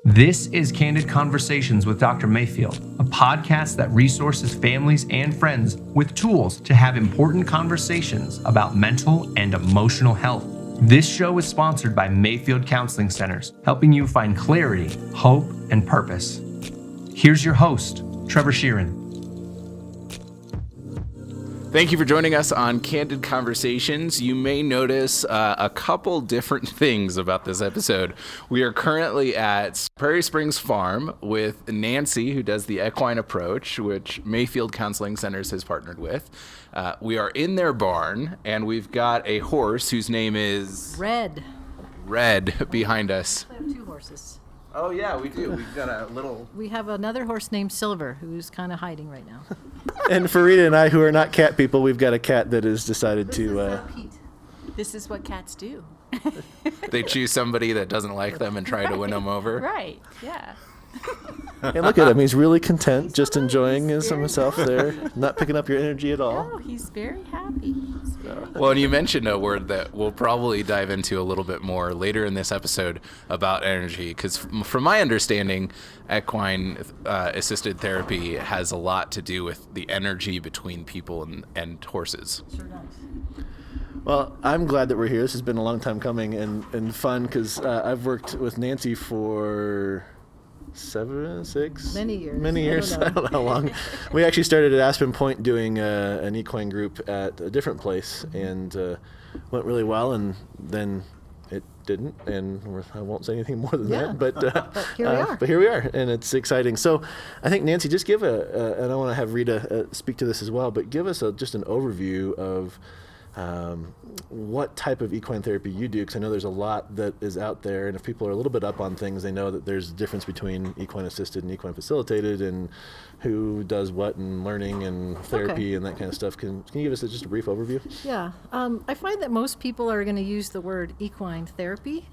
This is Candid Conversations with Dr. Mayfield, a podcast that resources families and friends with tools to have important conversations about mental and emotional health. This show is sponsored by Mayfield Counseling Centers, helping you find clarity, hope, and purpose. Here's your host, Trever Shirin. Thank you for joining us on Candid Conversations. You may notice a couple different things about this episode. We are currently at Prarie Springs Farm with Nancy, who does the equine approach, which Mayfield Counseling Centers has partnered with. We are in their barn, and we've got a horse whose name is... Red behind us. We have two horses. Oh, yeah, we do. We've got a little... We have another horse named Silver, who's kind of hiding right now. And for Rita and I, who are not cat people, we've got a cat that has decided to... Pete. This is what cats do. They choose somebody that doesn't like them and try to win them over. Right, yeah. And look at him. He's really content, just enjoying himself there, not picking up your energy at all. Oh, he's very happy. Well, and you mentioned a word that we'll probably dive into a little bit more later in this episode about energy, because from my understanding, equine assisted therapy has a lot to do with the energy between people and horses. Sure does. Well, I'm glad that we're here. This has been a long time coming and fun, because I've worked with Nancy for... Many years. I don't know how long. We actually started at Aspen Point doing an equine group at a different place, and went really well, and then it didn't, and I won't say anything more than that, but here we are, and it's exciting. So I think, Nancy, just give and I want to have Rita speak to this as well, but give us just an overview of what type of equine therapy you do, because I know there's a lot that is out there, and if people are a little bit up on things, they know that there's a difference between equine assisted and equine facilitated, and who does what, and learning and therapy and that kind of stuff. Can you give us just a brief overview? Yeah. I find that most people are going to use the word equine therapy,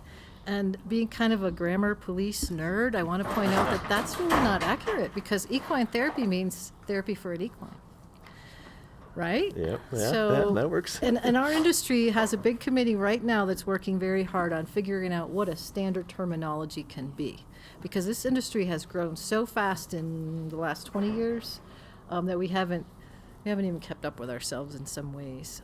and being kind of a grammar police nerd, I want to point out that that's really not accurate, because equine therapy means therapy for an equine. Right? Yeah, so, that works. And our industry has a big committee right now that's working very hard on figuring out what a standard terminology can be. Because this industry has grown so fast in the last 20 years that we haven't even kept up with ourselves in some ways.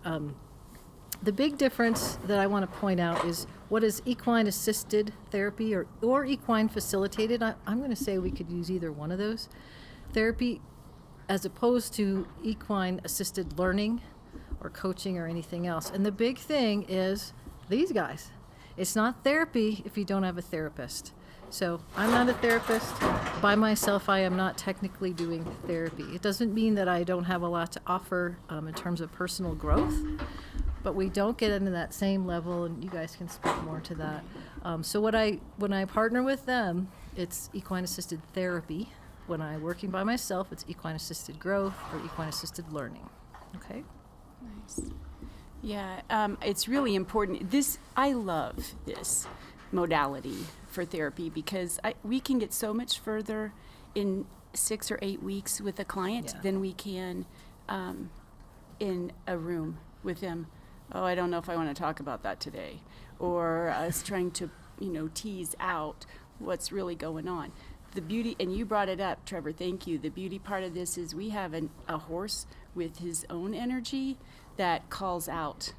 The big difference that I want to point out is what is equine assisted therapy or equine facilitated. I'm going to say we could use either one of those. Therapy as opposed to equine assisted learning or coaching or anything else. And the big thing is these guys. It's not therapy if you don't have a therapist. So I'm not a therapist. By myself, I am not technically doing therapy. It doesn't mean that I don't have a lot to offer in terms of personal growth, but we don't get into that same level, and you guys can speak more to that. So when I partner with them, it's equine assisted therapy. When I'm working by myself, it's equine assisted growth or equine assisted learning. Okay? Nice. Yeah, it's really important. I love this modality for therapy because we can get so much further in 6 or 8 weeks with a client than we can in a room with them. Oh, I don't know if I want to talk about that today. Or us trying to, tease out what's really going on. The beauty, and you brought it up, Trevor, thank you. The beauty part of this is we have a horse with his own energy that calls out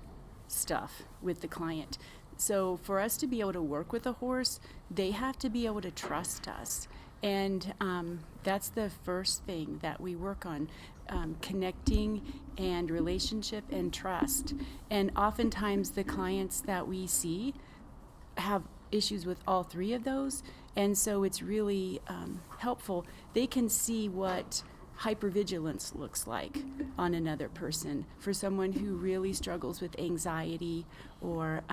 stuff with the client. So for us to be able to work with a horse, they have to be able to trust us. And that's the first thing that we work on, connecting and relationship and trust. And oftentimes the clients that we see have issues with all three of those. And so it's really helpful. They can see what hypervigilance looks like on another person. For someone who really struggles with anxiety or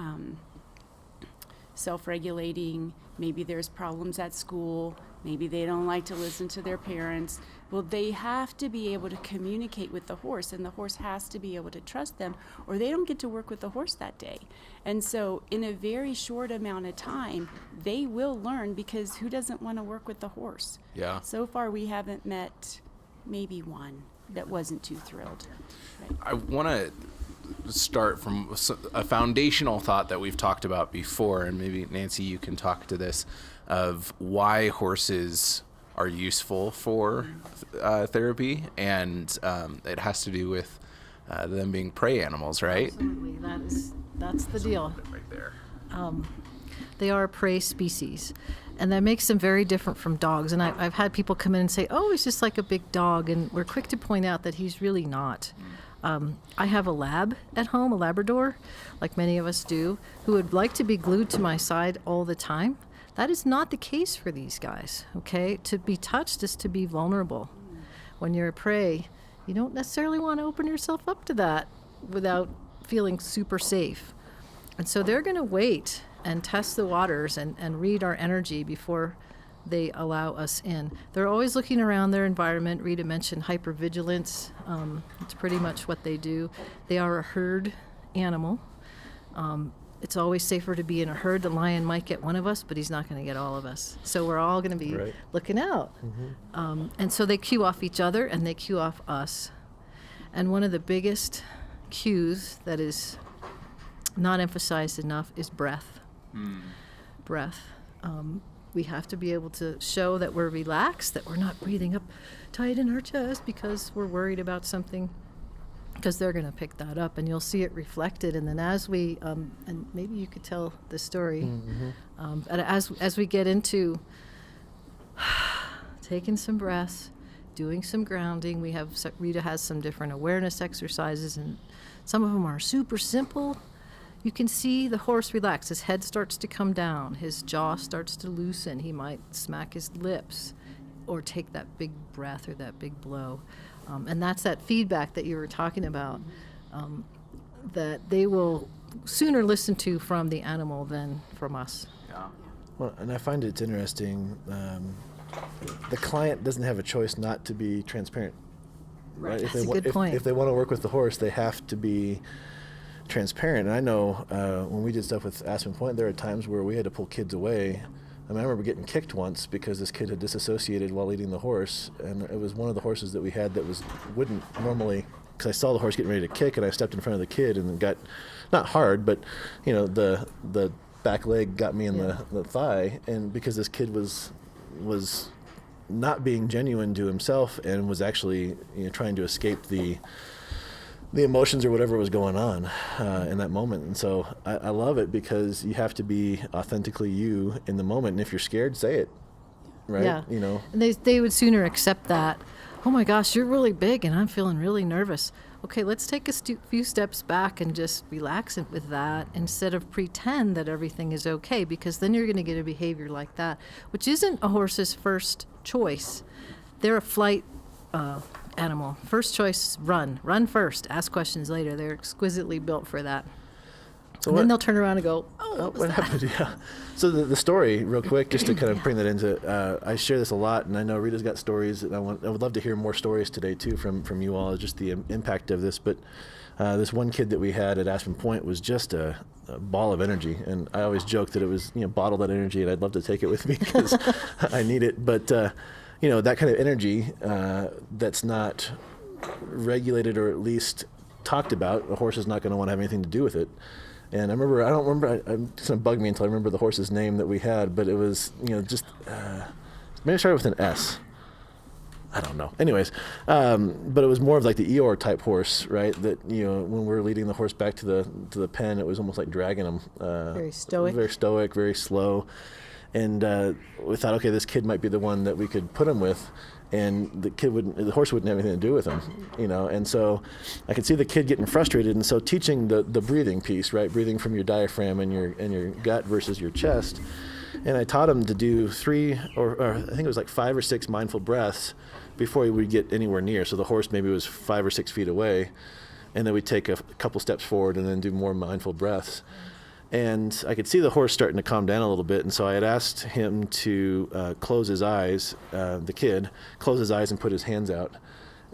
self-regulating, maybe there's problems at school, maybe they don't like to listen to their parents. Well, they have to be able to communicate with the horse, and the horse has to be able to trust them, or they don't get to work with the horse that day. And so in a very short amount of time, they will learn, because who doesn't want to work with the horse? Yeah. So far, we haven't met maybe one that wasn't too thrilled. Right. I want to start from a foundational thought that we've talked about before, and maybe Nancy, you can talk to this. of why horses are useful for therapy, and it has to do with them being prey animals, right? Absolutely, that's the deal. Right there. They are a prey species, and that makes them very different from dogs. And I've had people come in and say, oh, he's just like a big dog, and we're quick to point out that he's really not. I have a lab at home, a Labrador, like many of us do, who would like to be glued to my side all the time. That is not the case for these guys, okay? To be touched is to be vulnerable. When you're a prey, you don't necessarily want to open yourself up to that without feeling super safe. And so they're going to wait and test the waters and read our energy before they allow us in. They're always looking around their environment. Rita mentioned hypervigilance. It's pretty much what they do. They are a herd animal. It's always safer to be in a herd. The lion might get one of us, but he's not going to get all of us. So we're all going to be looking out. And so they cue off each other, and they cue off us. And one of the biggest cues that is not emphasized enough is breath. Breath. We have to be able to show that we're relaxed, that we're not breathing up tight in our chest because we're worried about something, because they're going to pick that up, and you'll see it reflected. And then as we, and maybe you could tell the story, and as we get into taking some breaths, doing some grounding, Rita has some different awareness exercises, and some of them are super simple. You can see the horse relax. His head starts to come down. His jaw starts to loosen. He might smack his lips or take that big breath or that big blow. And that's that feedback that you were talking about, that they will sooner listen to from the animal than from us. Yeah. Well, and I find it's interesting. The client doesn't have a choice not to be transparent. Right? That's a good point. If they want to work with the horse, they have to be transparent. And I know when we did stuff with Aspen Point, there are times where we had to pull kids away. I remember getting kicked once because this kid had disassociated while leading the horse, and it was one of the horses that we had that wouldn't normally, because I saw the horse getting ready to kick, and I stepped in front of the kid and got, not hard, but the back leg got me in the thigh, and because this kid was not being genuine to himself and was actually trying to escape the emotions or whatever was going on in that moment. And so I love it because you have to be authentically you in the moment. And if you're scared, say it, right? Yeah. And they would sooner accept that. Oh my gosh, you're really big and I'm feeling really nervous. Okay, let's take a few steps back and just relax with that instead of pretend that everything is okay, because then you're going to get a behavior like that, which isn't a horse's first choice. They're a flight animal. First choice, run first, ask questions later. They're exquisitely built for that. So and then they'll turn around and go, what happened? Yeah. So the story, real quick, just to kind of bring that into, I share this a lot, and I know Rita's got stories, and I would love to hear more stories today too from you all, just the impact of this. But this one kid that we had at Aspen Point was just a ball of energy, and I always joke that it was bottled that energy, and I'd love to take it with me because I need it. But that kind of energy that's not regulated or at least talked about, a horse is not going to want to have anything to do with it. And I don't remember, it's going to bug me until I remember the horse's name that we had, but it was, just, maybe it started with an S. I don't know. Anyways, but it was more of like the Eeyore type horse, right? That, when we were leading the horse back to the pen, it was almost like dragging him. Very stoic. Very stoic, very slow. And we thought, okay, this kid might be the one that we could put him with, and the horse wouldn't have anything to do with him, And so I could see the kid getting frustrated, and so teaching the breathing piece, right, breathing from your diaphragm and your gut versus your chest, and I taught him to do 3 or I think it was like 5 or 6 mindful breaths before he would get anywhere near. So the horse maybe was 5 or 6 feet away, and then we'd take a couple steps forward and then do more mindful breaths. And I could see the horse starting to calm down a little bit, and so I had asked him to close his eyes, the kid, close his eyes and put his hands out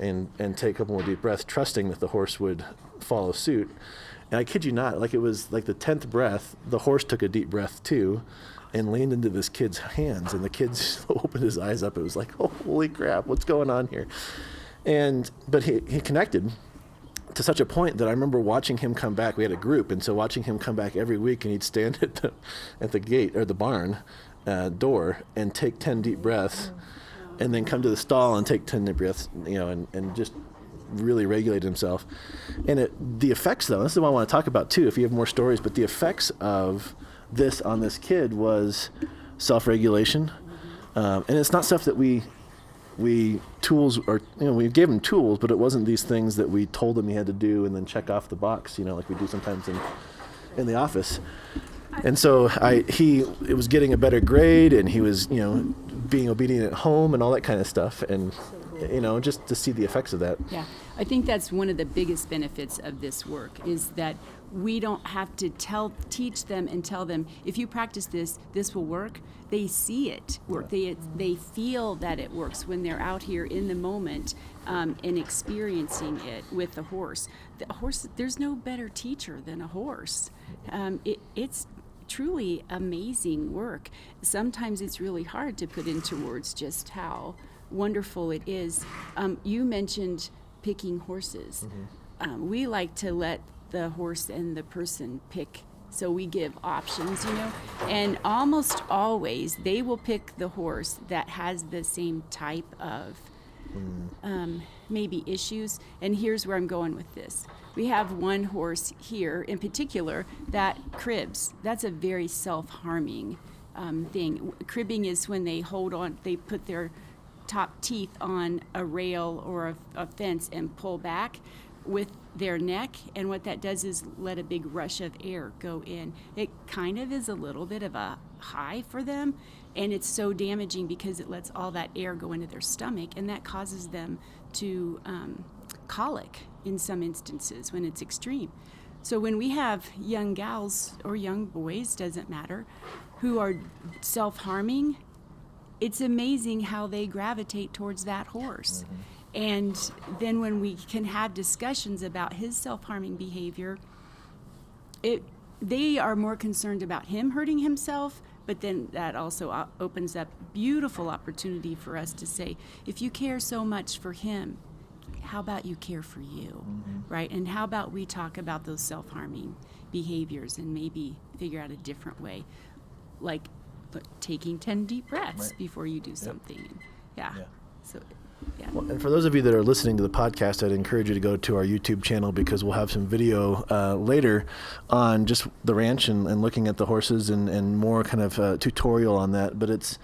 and take a couple more deep breaths, trusting that the horse would follow suit. And I kid you not, like it was like the 10th breath, the horse took a deep breath too and leaned into this kid's hands, and the kid opened his eyes up. It was like, holy crap, what's going on here? But he connected to such a point that I remember watching him come back. We had a group, and so watching him come back every week, and he'd stand at the gate or the barn door and take 10 deep breaths, and then come to the stall and take 10 deep breaths, and just really regulate himself. And the effects, though, this is what I want to talk about too, if you have more stories, but the effects of this on this kid was self-regulation. And it's not stuff that we tools, or we gave him tools, but it wasn't these things that we told him he had to do and then check off the box, like we do sometimes in the office. And so it was getting a better grade, and he was being obedient at home and all that kind of stuff, and just to see the effects of that. Yeah, I think that's one of the biggest benefits of this work, is that we don't have to teach them and tell them, if you practice this will work. They see it work. They feel that it works when they're out here in the moment and experiencing it with the horse. The horse, there's no better teacher than a horse. It's truly amazing work. Sometimes it's really hard to put into words just how wonderful it is. You mentioned picking horses. We like to let the horse and the person pick, so we give options, and almost always they will pick the horse that has the same type of maybe issues. And here's where I'm going with this. We have one horse here in particular that cribs. That's a very self-harming thing. Cribbing is when they put their top teeth on a rail or a fence and pull back with their neck, and what that does is let a big rush of air go in. It kind of is a little bit of a high for them, and it's so damaging because it lets all that air go into their stomach, and that causes them to colic in some instances when it's extreme. So when we have young gals or young boys, doesn't matter, who are self-harming, it's amazing how they gravitate towards that horse. And then when we can have discussions about his self-harming behavior, they are more concerned about him hurting himself, but then that also opens up beautiful opportunity for us to say, if you care so much for him, how about you care for you, right? And how about we talk about those self-harming behaviors and maybe figure out a different way, like taking 10 deep breaths before you do something. Yeah. So. Yeah. Well, and for those of you that are listening to the podcast, I'd encourage you to go to our YouTube channel, because we'll have some video later on just the ranch and looking at the horses and more kind of tutorial on that. But it's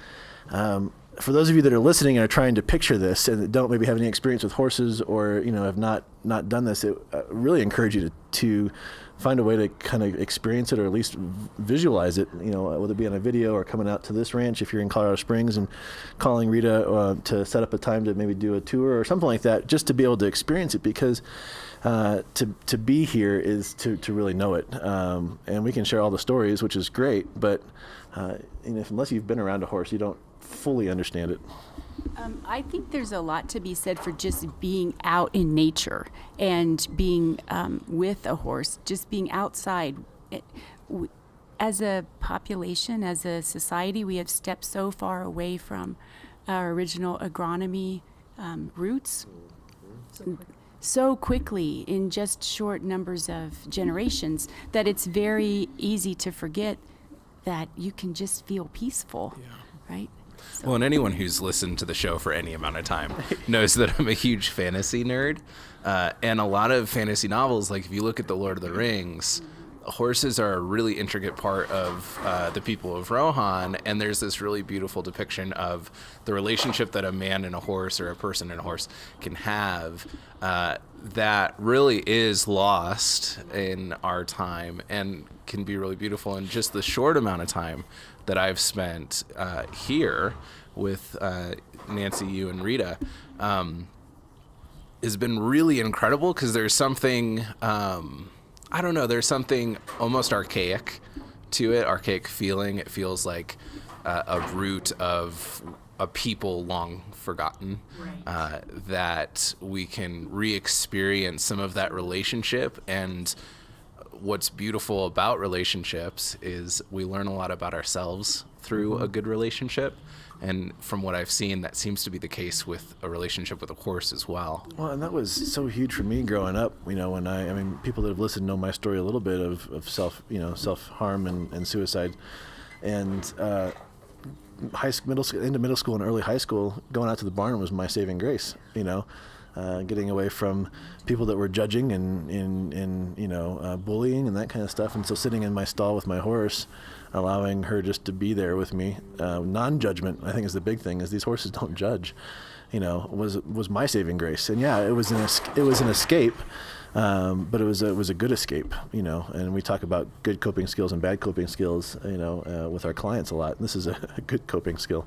for those of you that are listening and are trying to picture this and don't maybe have any experience with horses, or have not done this, I really encourage you to find a way to kind of experience it, or at least visualize it, whether it be on a video or coming out to this ranch if you're in Colorado Springs, and calling Rita to set up a time to maybe do a tour or something like that, just to be able to experience it, because to be here is to really know it. And we can share all the stories, which is great, but unless you've been around a horse, you don't fully understand it. I think there's a lot to be said for just being out in nature and being with a horse, just being outside. As a population, as a society, we have stepped so far away from our original agronomy roots so quickly in just short numbers of generations that it's very easy to forget that you can just feel peaceful, right? So. Well, and anyone who's listened to the show for any amount of time knows that I'm a huge fantasy nerd. And a lot of fantasy novels, like if you look at The Lord of the Rings, horses are a really intricate part of the people of Rohan. And there's this really beautiful depiction of the relationship that a man and a horse, or a person and a horse, can have that really is lost in our time and can be really beautiful in just the short amount of time that I've spent here with Nancy, you, and Rita, has been really incredible, because there's something, there's something almost archaic to it, archaic feeling. It feels like a root of a people long forgotten, that we can re-experience some of that relationship. And what's beautiful about relationships is we learn a lot about ourselves through a good relationship. And from what I've seen, that seems to be the case with a relationship with a horse as well. Well, and that was so huge for me growing up. When people that have listened know my story a little bit of self-harm and suicide. And middle school and early high school, going out to the barn was my saving grace. Getting away from people that were judging and bullying and that kind of stuff. And so sitting in my stall with my horse, allowing her just to be there with me, non-judgment, I think is the big thing, is these horses don't judge, was my saving grace. And yeah, it was an escape, but it was a good escape, and we talk about good coping skills and bad coping skills, with our clients a lot. And this is a good coping skill.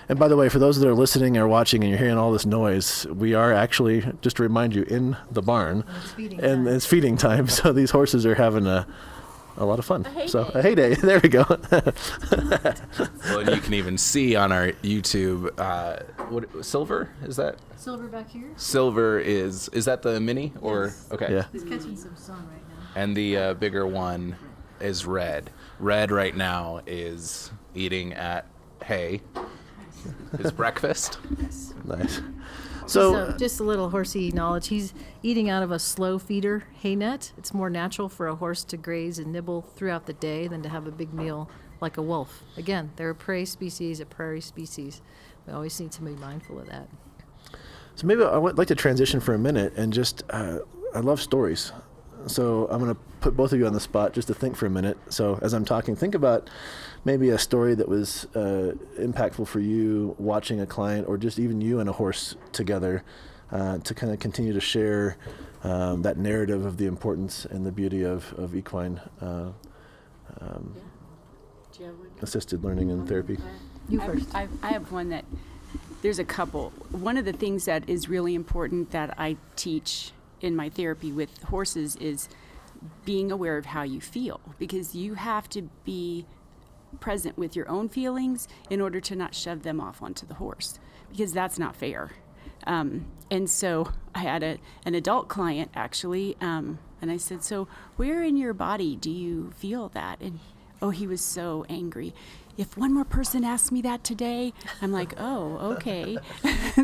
And by the way, for those that are listening or watching and you're hearing all this noise, we are actually, just to remind you, in the barn. And it's feeding time. So these horses are having a lot of fun. A hay day. There we go. Well, and you can even see on our YouTube, Silver, is that? Silver back here? Silver is that the mini or? Yes. Okay. Yeah. He's catching some sun right now. And the bigger one is Red. Red right now is eating at hay. His breakfast. Nice. So just a little horsey knowledge. He's eating out of a slow feeder hay net. It's more natural for a horse to graze and nibble throughout the day than to have a big meal like a wolf. Again, they're a prey species, a prairie species. We always need to be mindful of that. So maybe I would like to transition for a minute and just, I love stories. So I'm going to put both of you on the spot just to think for a minute. So as I'm talking, think about maybe a story that was impactful for you watching a client, or just even you and a horse together, to kind of continue to share that narrative of the importance and the beauty of equine assisted learning and therapy. You first. I have one that, there's a couple. One of the things that is really important that I teach in my therapy with horses is being aware of how you feel, because you have to be present with your own feelings in order to not shove them off onto the horse, because that's not fair. And so I had an adult client actually, and I said, so where in your body do you feel that? And he was so angry. If one more person asks me that today, I'm like, oh, okay.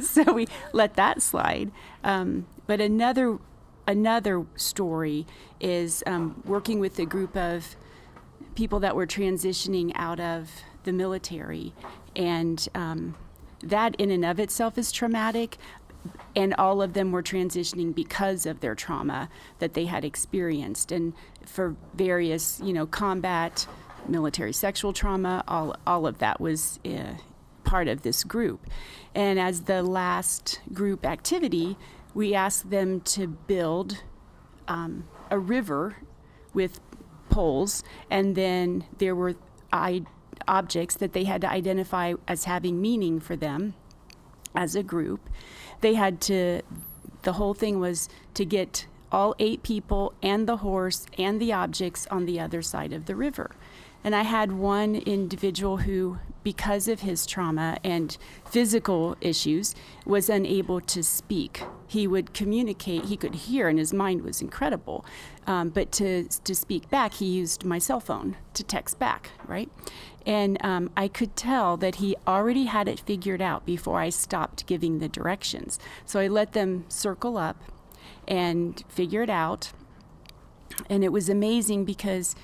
So we let that slide. But another story is working with a group of people that were transitioning out of the military. And that in and of itself is traumatic. And all of them were transitioning because of their trauma that they had experienced. And for various, combat, military sexual trauma, all of that was part of this group. And as the last group activity, we asked them to build a river with poles, and then there were objects that they had to identify as having meaning for them as a group. They had to, the whole thing was to get all 8 people and the horse and the objects on the other side of the river. And I had one individual who, because of his trauma and physical issues, was unable to speak. He would communicate, he could hear, and his mind was incredible. But to speak back, he used my cell phone to text back, right? And I could tell that he already had it figured out before I stopped giving the directions. So I let them circle up and figure it out. And it was amazing because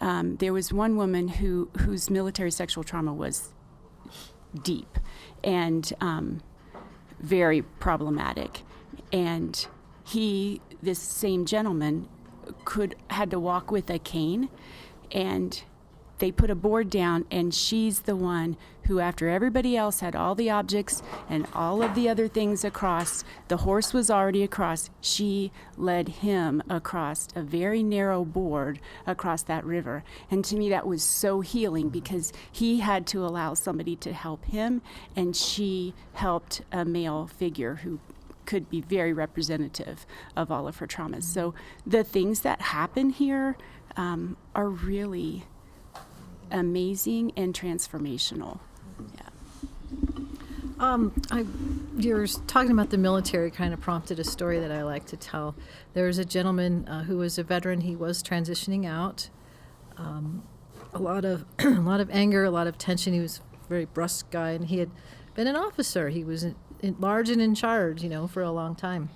there was one woman whose military sexual trauma was deep and very problematic. And this same gentleman, had to walk with a cane, and they put a board down, and she's the one who, after everybody else had all the objects and all of the other things across, the horse was already across, she led him across a very narrow board across that river. And to me that was so healing, because he had to allow somebody to help him, and she helped a male figure who could be very representative of all of her traumas. So the things that happen here are really amazing and transformational. Yeah. You're talking about the military kind of prompted a story that I like to tell. There was a gentleman who was a veteran. He was transitioning out. A lot of anger, a lot of tension. He was a very brusque guy, and he had been an officer. He was large and in charge, for a long time.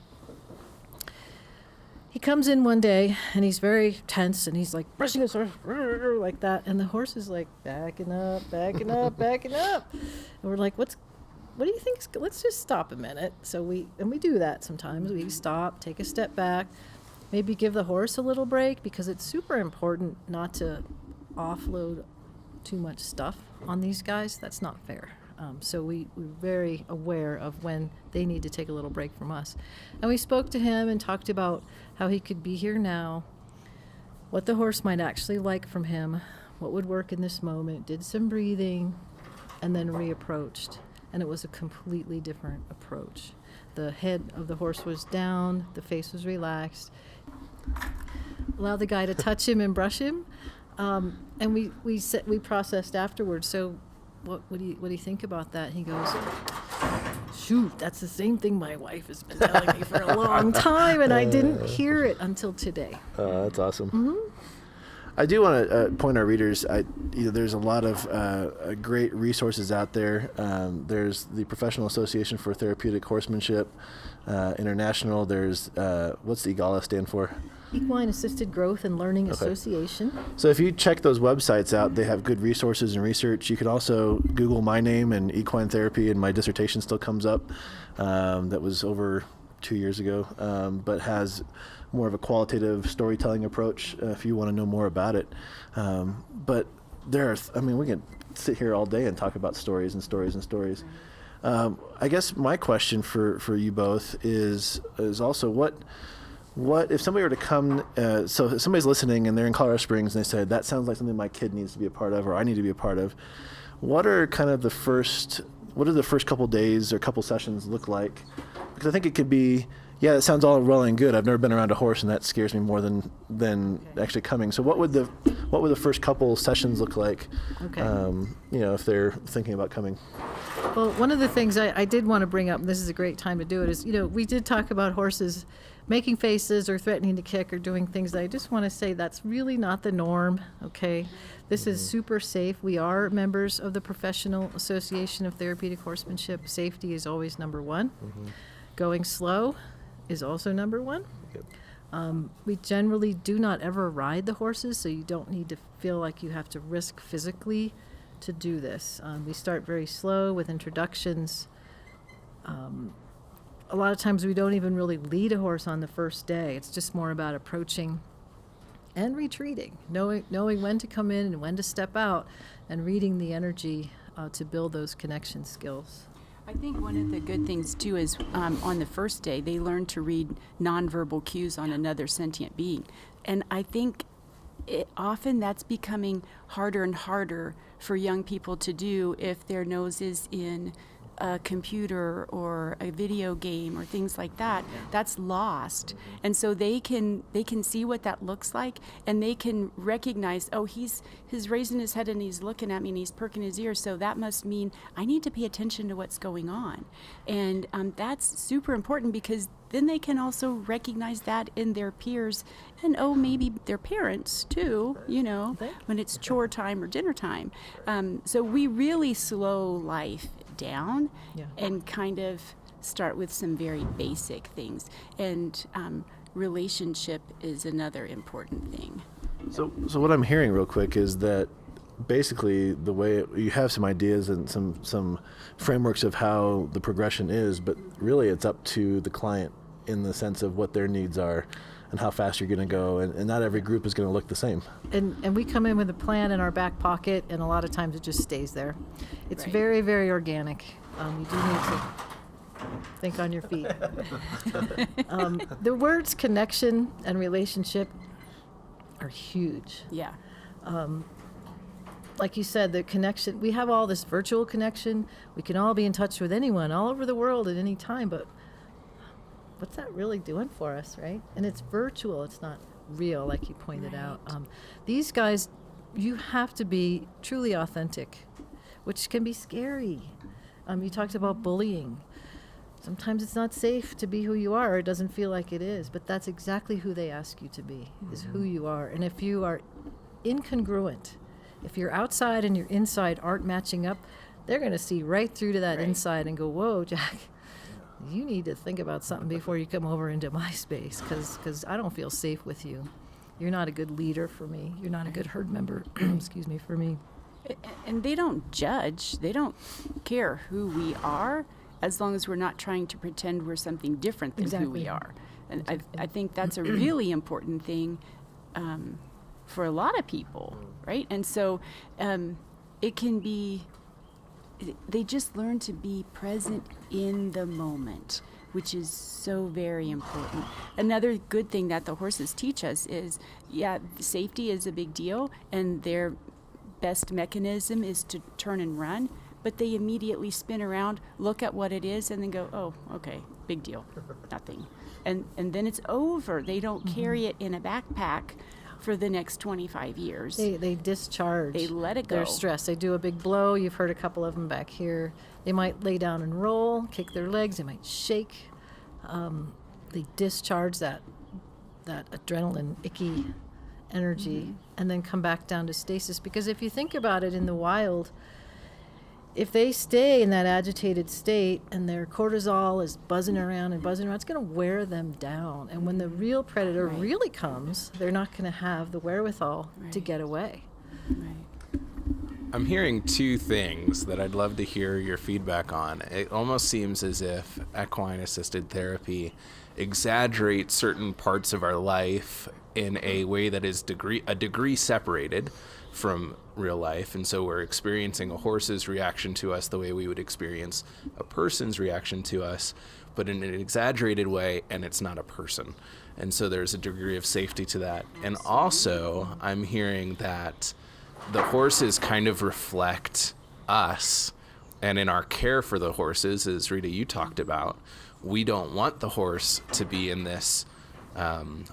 he comes in one day and he's very tense and he's like brushing his horse like that, and the horse is like backing up, backing up, backing up, and we're like, what do you think? Let's just stop a minute. So we do that sometimes. We stop, take a step back, maybe give the horse a little break, because it's super important not to offload too much stuff on these guys. That's not fair. So we're very aware of when they need to take a little break from us. And we spoke to him and talked about how he could be here now, what the horse might actually like from him, what would work in this moment, did some breathing, and then reapproached. And it was a completely different approach. The head of the horse was down, the face was relaxed. Allow the guy to touch him and brush him. And we processed afterwards. So what do you think about that? He goes, shoot, that's the same thing my wife has been telling me for a long time, and I didn't hear it until today. That's awesome. Mm-hmm. I do want to point our readers. There's a lot of great resources out there. There's the Professional Association for Therapeutic Horsemanship International. There's what's the EAGALA stand for? Equine Assisted Growth and Learning Association. So if you check those websites out, they have good resources and research. You can also Google my name and equine therapy, and my dissertation still comes up. That was over 2 years ago, but has more of a qualitative storytelling approach if you want to know more about it. But we can sit here all day and talk about stories and stories and stories. I guess my question for you both is also what if somebody were to come, so if somebody's listening and they're in Colorado Springs and they say, that sounds like something my kid needs to be a part of, or I need to be a part of, what do the first couple days or couple sessions look like? Because I think it could be, that sounds all well and good. I've never been around a horse and that scares me more than actually coming. So what would the first couple sessions look like, if they're thinking about coming? Well, one of the things I did want to bring up, and this is a great time to do it, is, we did talk about horses making faces or threatening to kick or doing things that I just want to say that's really not the norm, okay? This is super safe. We are members of the Professional Association of Therapeutic Horsemanship. Safety is always number one. Mm-hmm. Going slow is also number one. Yep. We generally do not ever ride the horses, so you don't need to feel like you have to risk physically to do this. We start very slow with introductions. A lot of times we don't even really lead a horse on the first day. It's just more about approaching and retreating, knowing when to come in and when to step out, and reading the energy to build those connection skills. I think one of the good things, too, is on the first day, they learn to read nonverbal cues on another sentient being. And I think often that's becoming harder and harder for young people to do if their nose is in a computer or a video game or things like that. That's lost. And so they can see what that looks like, and they can recognize, he's raising his head and he's looking at me and he's perking his ears, so that must mean I need to pay attention to what's going on. And that's super important, because then they can also recognize that in their peers and maybe their parents too, when it's chore time or dinner time. So we really slow life down and kind of start with some very basic things. And relationship is another important thing. So what I'm hearing real quick is that basically the way you have some ideas and some frameworks of how the progression is, but really it's up to the client in the sense of what their needs are and how fast you're going to go, and not every group is going to look the same. And we come in with a plan in our back pocket, and a lot of times it just stays there. It's very, very organic. You do need to think on your feet. The words connection and relationship are huge. Yeah. Like you said, the connection, we have all this virtual connection. We can all be in touch with anyone all over the world at any time, but what's that really doing for us, right? And it's virtual, it's not real, like you pointed out. These guys, you have to be truly authentic, which can be scary. You talked about bullying. Sometimes it's not safe to be who you are, or it doesn't feel like it is, but that's exactly who they ask you to be, is who you are. And if you are incongruent, if your outside and your inside aren't matching up, they're going to see right through to that inside and go, whoa, Jack, you need to think about something before you come over into my space, because I don't feel safe with you. You're not a good leader for me. You're not a good herd member, excuse me, for me. And they don't judge. They don't care who we are, as long as we're not trying to pretend we're something different than who we are. And I think that's a really important thing for a lot of people, right? And so it can be, they just learn to be present in the moment, which is so very important. Another good thing that the horses teach us is, safety is a big deal, and their best mechanism is to turn and run, but they immediately spin around, look at what it is, and then go, oh, okay, big deal, nothing. And then it's over. They don't carry it in a backpack for the next 25 years. They discharge. They let it go. Their stress. They do a big blow. You've heard a couple of them back here. They might lay down and roll, kick their legs. They might shake. They discharge that adrenaline, icky energy, and then come back down to stasis. Because if you think about it in the wild, if they stay in that agitated state and their cortisol is buzzing around, it's going to wear them down. And when the real predator really comes, they're not going to have the wherewithal to get away. Right. I'm hearing two things that I'd love to hear your feedback on. It almost seems as if equine assisted therapy exaggerates certain parts of our life in a way that is a degree separated from real life, and so we're experiencing a horse's reaction to us the way we would experience a person's reaction to us, but in an exaggerated way, and it's not a person. And so there's a degree of safety to that. And also, I'm hearing that the horses kind of reflect us, and in our care for the horses, as Rita, you talked about, we don't want the horse to be in this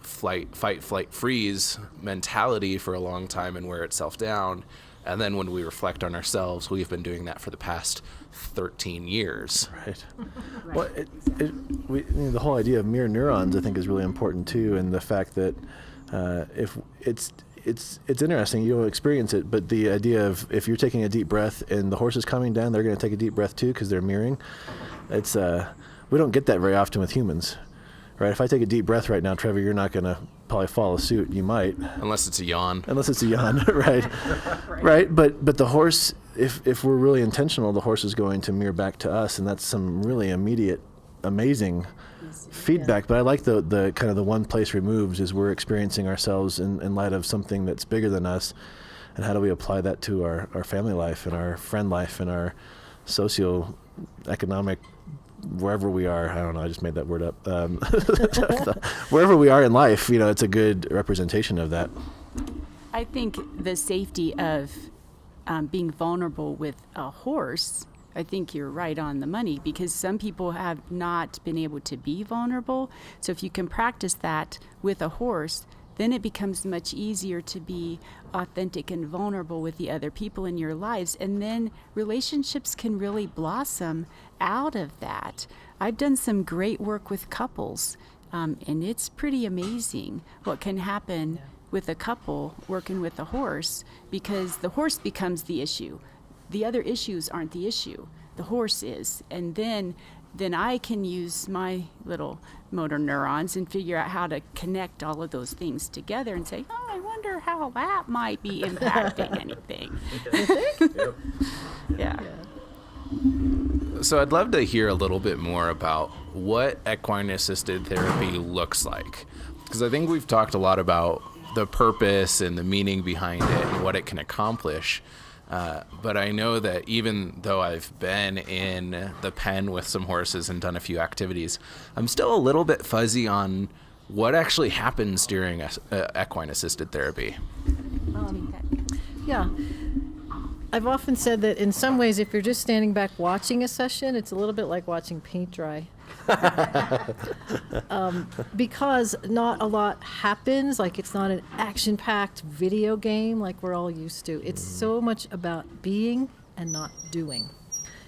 fight, flight, freeze mentality for a long time and wear itself down. And then when we reflect on ourselves, we've been doing that for the past 13 years. Right. Well, the whole idea of mirror neurons, I think, is really important too, and the fact that if it's interesting, you'll experience it, but the idea of if you're taking a deep breath and the horse is coming down, they're going to take a deep breath too because they're mirroring. It's we don't get that very often with humans. Right, if I take a deep breath right now, Trevor, you're not going to probably follow suit. You might, unless it's a yawn. Right? Right. But the horse, if we're really intentional, the horse is going to mirror back to us, and that's some really immediate, amazing feedback. But I like the kind of the one place removed is we're experiencing ourselves in light of something that's bigger than us, and how do we apply that to our family life and our friend life and our socio-economic. Wherever we are, I don't know, I just made that word up. Wherever we are in life, it's a good representation of that. I think the safety of being vulnerable with a horse, I think you're right on the money, because some people have not been able to be vulnerable. So if you can practice that with a horse, then it becomes much easier to be authentic and vulnerable with the other people in your lives. And then relationships can really blossom out of that. I've done some great work with couples, and it's pretty amazing what can happen with a couple working with a horse, because the horse becomes the issue. The other issues aren't the issue. The horse is. And then I can use my little motor neurons and figure out how to connect all of those things together and say, oh, I wonder how that might be impacting anything. Yeah. So I'd love to hear a little bit more about what equine assisted therapy looks like, because I think we've talked a lot about the purpose and the meaning behind it and what it can accomplish. But I know that even though I've been in the pen with some horses and done a few activities, I'm still a little bit fuzzy on what actually happens during equine assisted therapy. Yeah. I've often said that in some ways, if you're just standing back watching a session, it's a little bit like watching paint dry. Because not a lot happens, like it's not an action-packed video game like we're all used to. It's so much about being and not doing.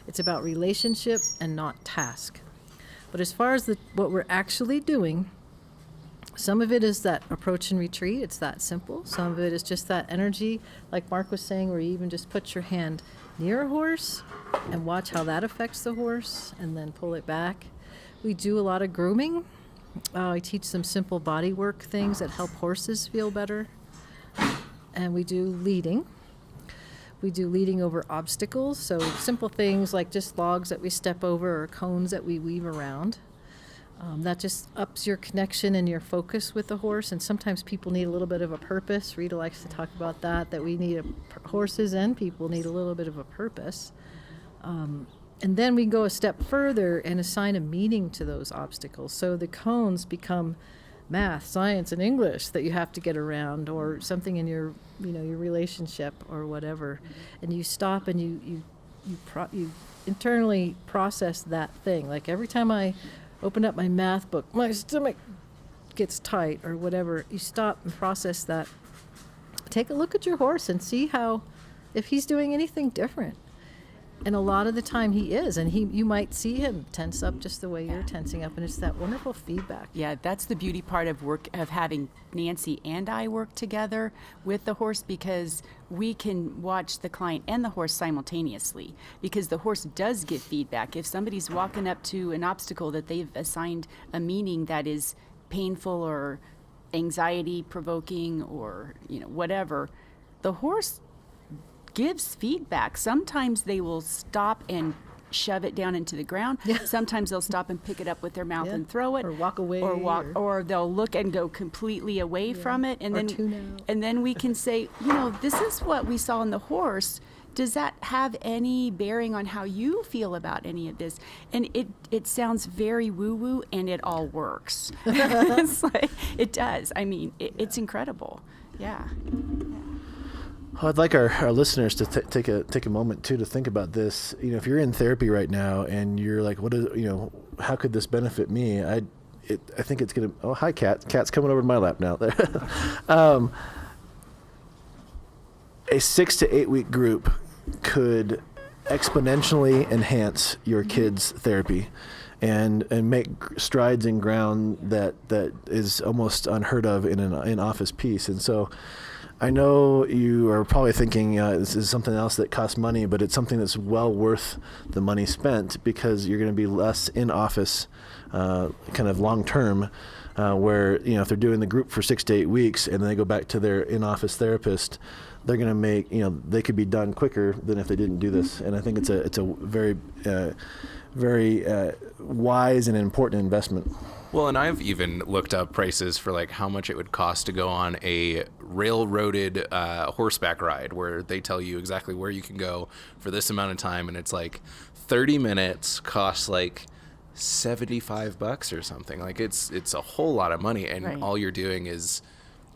It's about relationship and not task. But as far as what we're actually doing, some of it is that approach and retreat. It's that simple. Some of it is just that energy, like Mark was saying, where you even just put your hand near a horse and watch how that affects the horse and then pull it back. We do a lot of grooming. I teach some simple body work things that help horses feel better. And we do leading. We do leading over obstacles, so simple things like just logs that we step over or cones that we weave around. That just ups your connection and your focus with the horse, and sometimes people need a little bit of a purpose. Rita likes to talk about that we need horses and people need a little bit of a purpose. And then we go a step further and assign a meaning to those obstacles. So the cones become math, science, and English that you have to get around, or something in your relationship or whatever. And you stop and you internally process that thing. Like every time I open up my math book, my stomach gets tight or whatever. You stop and process that. Take a look at your horse and see if he's doing anything different. And a lot of the time he is, and you might see him tense up just the way you're tensing up, and it's that wonderful feedback. Yeah, that's the beauty part of having Nancy and I work together with the horse, because we can watch the client and the horse simultaneously, because the horse does get feedback. If somebody's walking up to an obstacle that they've assigned a meaning that is painful or anxiety provoking or whatever, the horse gives feedback. Sometimes they will stop and shove it down into the ground. Yeah. Sometimes they'll stop and pick it up with their mouth and throw it, or walk away, or they'll look and go completely away from it, and tune out. and then we can say, this is what we saw in the horse. Does that have any bearing on how you feel about any of this? And it sounds very woo-woo, and it all works. It's like, it does. I mean, it's incredible. Yeah. Well, I'd like our listeners to take a moment too to think about this. If you're in therapy right now and you're like, how could this benefit me? I think it's gonna. Oh, hi, Kat. Kat's coming over to my lap now. A 6 to 8 week group could exponentially enhance your kids' therapy, and make strides in ground that is almost unheard of in an office piece. And so, I know you are probably thinking this is something else that costs money, but it's something that's well worth the money spent, because you're going to be less in office, kind of long term, where if they're doing the group for 6 to 8 weeks and then they go back to their in-office therapist, they're going to make they could be done quicker than if they didn't do this. And I think it's a very very wise and important investment. Well, and I've even looked up prices for like how much it would cost to go on a railroaded horseback ride, where they tell you exactly where you can go for this amount of time, and it's like 30 minutes costs like $75 or something. Like it's a whole lot of money, and Right. all you're doing is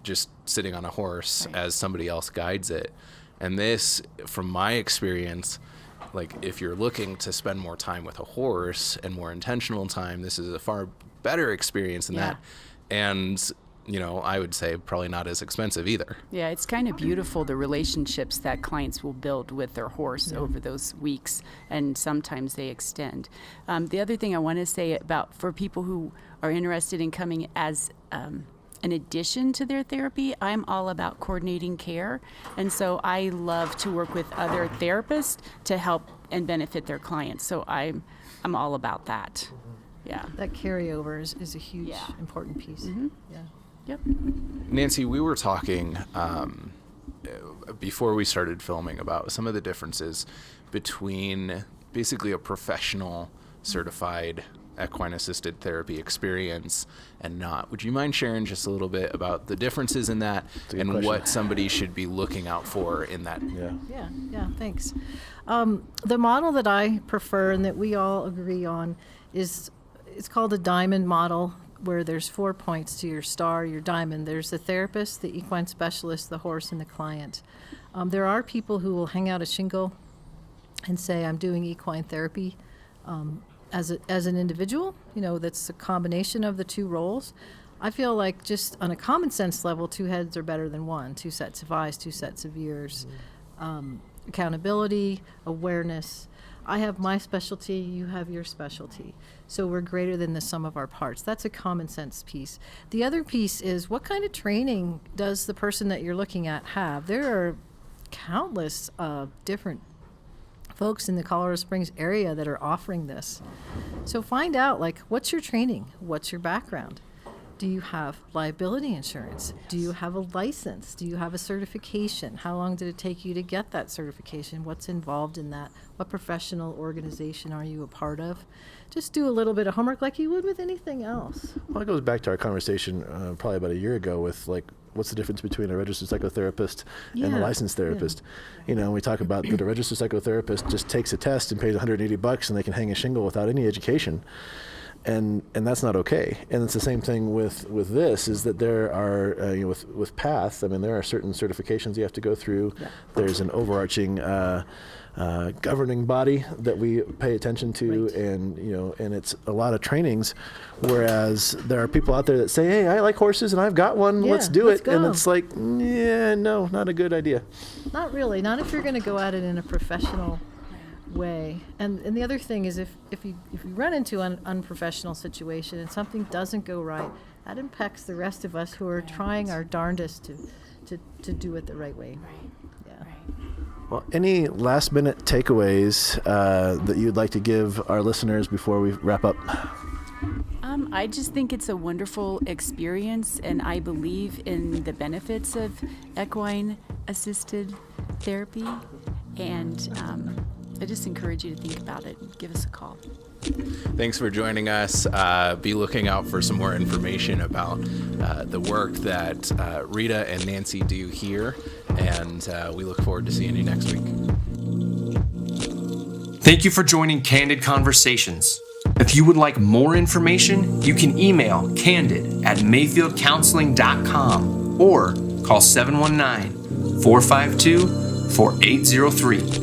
just sitting on a horse as somebody else guides it. And this, from my experience, like if you're looking to spend more time with a horse and more intentional time, this is a far better experience than that. And I would say probably not as expensive either. Yeah, it's kind of beautiful, the relationships that clients will build with their horse over those weeks, and sometimes they extend. The other thing I want to say about for people who are interested in coming as an addition to their therapy, I'm all about coordinating care. And so I love to work with other therapists to help and benefit their clients. So I'm all about that. Yeah. That carryover is a huge, Yeah. important piece. Mm-hmm. Yeah. Yep. Nancy, we were talking before we started filming about some of the differences between basically a professional certified equine assisted therapy experience and not. Would you mind sharing just a little bit about the differences in that and question. what somebody should be looking out for in that? Yeah, thanks. The model that I prefer and that we all agree on it's called a diamond model, where there's 4 points to your star, your diamond. There's the therapist, the equine specialist, the horse, and the client. There are people who will hang out a shingle and say, I'm doing equine therapy as an individual. That's a combination of the two roles. I feel like just on a common sense level, 2 heads are better than 1. 2 sets of eyes, 2 sets of ears. Accountability, awareness. I have my specialty, you have your specialty. So we're greater than the sum of our parts. That's a common sense piece. The other piece is, what kind of training does the person that you're looking at have? There are countless different folks in the Colorado Springs area that are offering this. So find out, like, what's your training? What's your background? Do you have liability insurance? Do you have a license? Do you have a certification? How long did it take you to get that certification? What's involved in that? What professional organization are you a part of? Just do a little bit of homework like you would with anything else. Well, it goes back to our conversation probably about a year ago with, like, what's the difference between a registered psychotherapist and a licensed therapist? You know, we talk about that a registered psychotherapist just takes a test and pays $180 and they can hang a shingle without any education. And that's not okay. And it's the same thing with this, is that there are, with PATH, I mean, there are certain certifications you have to go through. Yeah. There's an overarching governing body that we pay attention to, right. and it's a lot of trainings, whereas there are people out there that say, hey, I like horses and I've got one, let's do it. Go. And it's like, yeah, no, not a good idea. Not really, not if you're going to go at it in a professional way. And the other thing is if you run into an unprofessional situation and something doesn't go right, that impacts the rest of us who are trying our darndest to do it the right way. Right. Yeah. Right. Well, any last minute takeaways that you'd like to give our listeners before we wrap up? I just think it's a wonderful experience, and I believe in the benefits of equine assisted therapy, and I just encourage you to think about it. Give us a call. Thanks for joining us. Be looking out for some more information about the work that Rita and Nancy do here, and we look forward to seeing you next week. Thank you for joining Candid Conversations. If you would like more information, you can email candid@mayfieldcounseling.com or call 719-452-4803.